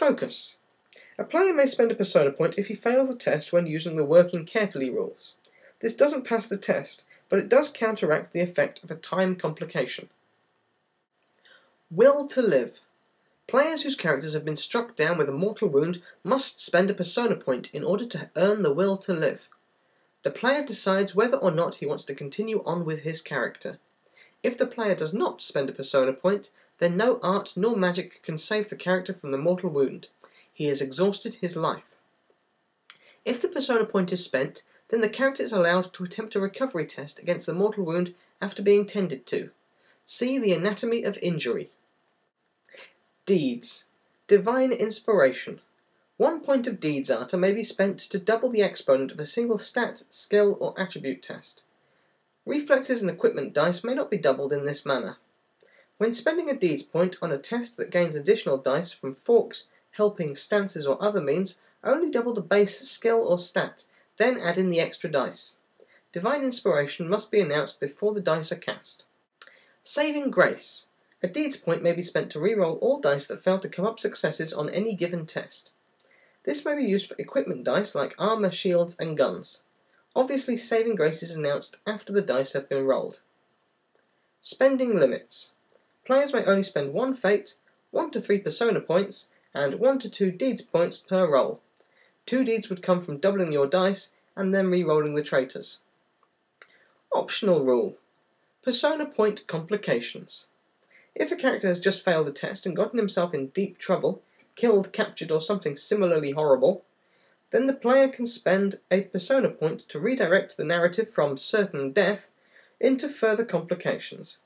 Focus. A player may spend a persona point if he fails a test when using the working carefully rules. This doesn't pass the test, but it does counteract the effect of a time complication. Will to live. Players whose characters have been struck down with a mortal wound must spend a persona point in order to earn the will to live. The player decides whether or not he wants to continue on with his character. If the player does not spend a persona point, then no art nor magic can save the character from the mortal wound. He has exhausted his life. If the persona point is spent, then the character is allowed to attempt a recovery test against the mortal wound after being tended to. See the anatomy of injury. Deeds. Divine inspiration. 1 point of deeds Artha may be spent to double the exponent of a single stat, skill, or attribute test. Reflexes and equipment dice may not be doubled in this manner. When spending a deeds point on a test that gains additional dice from forks, helping, stances, or other means, only double the base skill or stat, then add in the extra dice. Divine inspiration must be announced before the dice are cast. Saving grace. A deeds point may be spent to re-roll all dice that fail to come up successes on any given test. This may be used for equipment dice like armour, shields, and guns. Obviously, saving grace is announced after the dice have been rolled. Spending limits. Players may only spend 1 fate, 1 to 3 persona points, and 1 to 2 deeds points per roll. 2 deeds would come from doubling your dice and then re-rolling the traitors. Optional rule. Persona point complications. If a character has just failed a test and gotten himself in deep trouble, killed, captured, or something similarly horrible, then the player can spend a persona point to redirect the narrative from certain death into further complications.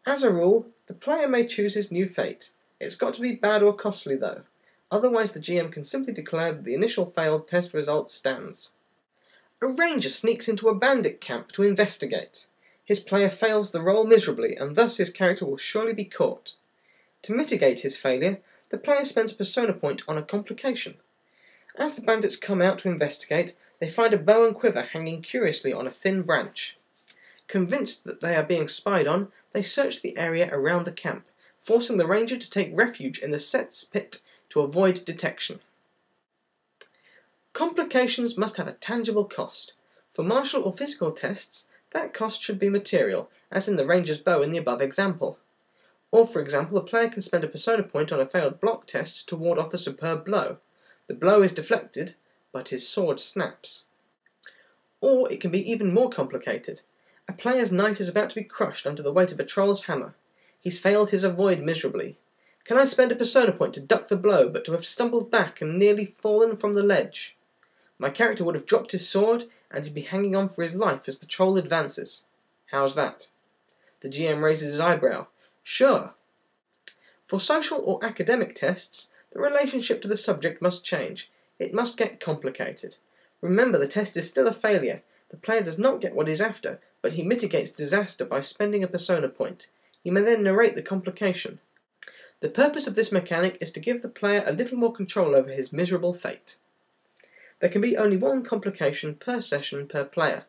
As a rule, the player may choose his new fate. It's got to be bad or costly though, otherwise the GM can simply declare that the initial failed test result stands. A ranger sneaks into a bandit camp to investigate. His player fails the roll miserably, and thus his character will surely be caught. To mitigate his failure, the player spends a persona point on a complication. As the bandits come out to investigate, they find a bow and quiver hanging curiously on a thin branch. Convinced that they are being spied on, they search the area around the camp, forcing the ranger to take refuge in the set's pit to avoid detection. Complications must have a tangible cost. For martial or physical tests, that cost should be material, as in the ranger's bow in the above example. Or, for example, a player can spend a persona point on a failed block test to ward off a superb blow. The blow is deflected, but his sword snaps. Or it can be even more complicated. A player's knight is about to be crushed under the weight of a troll's hammer. He's failed his avoid miserably. Can I spend a persona point to duck the blow, but to have stumbled back and nearly fallen from the ledge? My character would have dropped his sword, and he'd be hanging on for his life as the troll advances. How's that? The GM raises his eyebrow. Sure. For social or academic tests, the relationship to the subject must change. It must get complicated. Remember, the test is still a failure. The player does not get what he's after, but he mitigates disaster by spending a persona point. He may then narrate the complication. The purpose of this mechanic is to give the player a little more control over his miserable fate. There can be only 1 complication per session per player.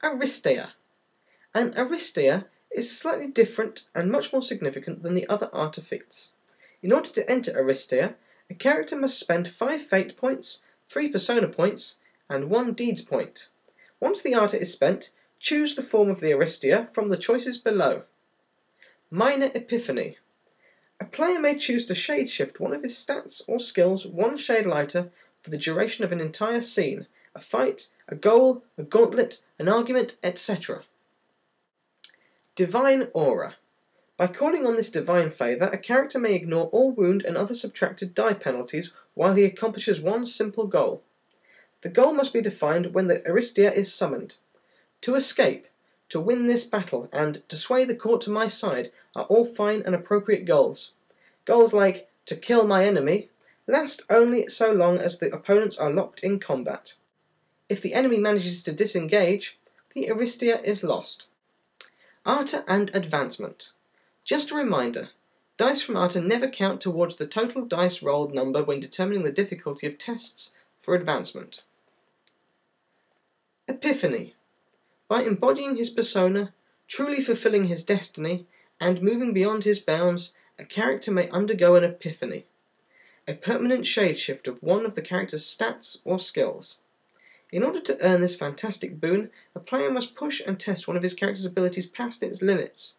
Aristia. An aristia is slightly different and much more significant than the other Artha feats. In order to enter aristia, a character must spend 5 fate points, 3 persona points, and 1 deeds point. Once the Artha is spent, choose the form of the aristia from the choices below. Minor epiphany. A player may choose to shade-shift one of his stats or skills 1 shade lighter for the duration of an entire scene, a fight, a goal, a gauntlet, an argument, etc. Divine aura. By calling on this divine favour, a character may ignore all wound and other subtracted die penalties while he accomplishes 1 simple goal. The goal must be defined when the aristia is summoned. To escape, to win this battle, and to sway the court to my side are all fine and appropriate goals. Goals like, to kill my enemy, last only so long as the opponents are locked in combat. If the enemy manages to disengage, the aristia is lost. Artha and advancement. Just a reminder, dice from Artha never count towards the total dice rolled number when determining the difficulty of tests for advancement. Epiphany. By embodying his persona, truly fulfilling his destiny, and moving beyond his bounds, a character may undergo an epiphany, a permanent shade shift of one of the character's stats or skills. In order to earn this fantastic boon, a player must push and test one of his character's abilities past its limits.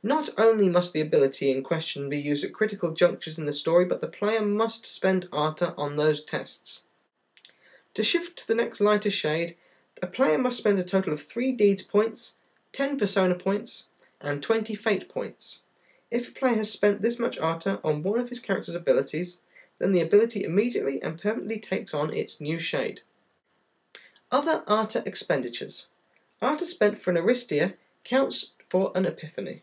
Not only must the ability in question be used at critical junctures in the story, but the player must spend Artha on those tests. To shift to the next lighter shade, a player must spend a total of 3 Deeds points, 10 Persona points, and 20 Fate points. If a player has spent this much Artha on one of his character's abilities, then the ability immediately and permanently takes on its new shade. Other Artha expenditures. Artha spent for an Aristia counts for an epiphany.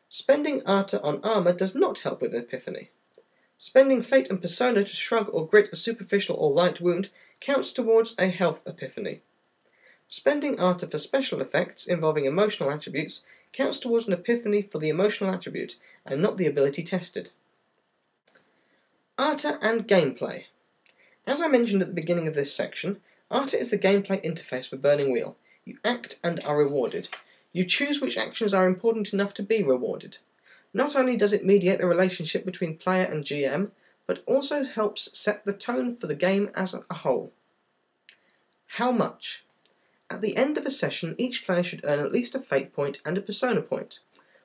Spending Artha on armour does not help with an epiphany. Spending Fate and Persona to shrug or grit a superficial or light wound counts towards a health epiphany. Spending Artha for special effects involving emotional attributes counts towards an epiphany for the emotional attribute and not the ability tested. Artha and gameplay. As I mentioned at the beginning of this section, Artha is the gameplay interface for Burning Wheel. You act and are rewarded. You choose which actions are important enough to be rewarded. Not only does it mediate the relationship between player and GM, but also helps set the tone for the game as a whole. How much? At the end of a session, each player should earn at least a Fate point and a Persona point.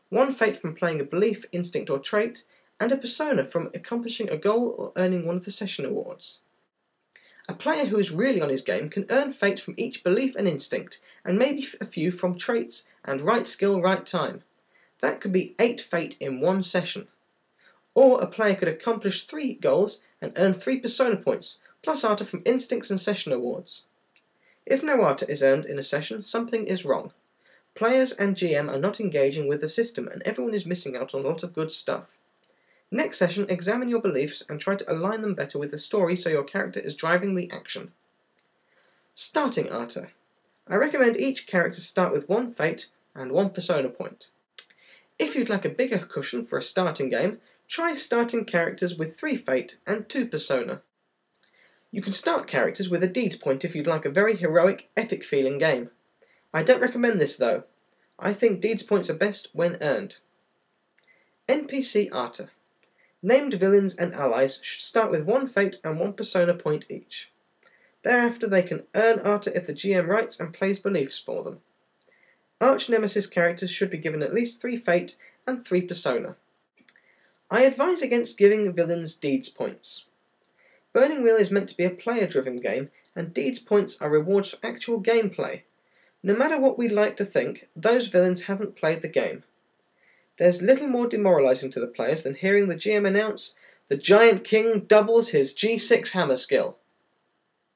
1 Fate from playing a belief, instinct or trait, and a Persona from accomplishing a goal or earning one of the session awards. A player who is really on his game can earn Fate from each belief and instinct, and maybe a few from traits and right skill, right time. That could be 8 Fate in one session. Or a player could accomplish 3 goals and earn 3 Persona points, plus Artha from instincts and session awards. If no Artha is earned in a session, something is wrong. Players and GM are not engaging with the system, and everyone is missing out on a lot of good stuff. Next session, examine your beliefs and try to align them better with the story so your character is driving the action. Starting Artha. I recommend each character start with 1 Fate and 1 Persona point. If you'd like a bigger cushion for a starting game, try starting characters with 3 Fate and 2 Persona. You can start characters with a Deeds point if you'd like a very heroic, epic feeling game. I don't recommend this though. I think Deeds points are best when earned. NPC Artha. Named villains and allies should start with 1 Fate and 1 Persona point each. Thereafter they can earn Artha if the GM writes and plays beliefs for them. Arch-nemesis characters should be given at least 3 Fate and 3 Persona. I advise against giving villains Deeds points. Burning Wheel is meant to be a player-driven game, and Deeds points are rewards for actual gameplay. No matter what we'd like to think, those villains haven't played the game. There's little more demoralising to the players than hearing the GM announce, "The Giant King doubles his G6 hammer skill."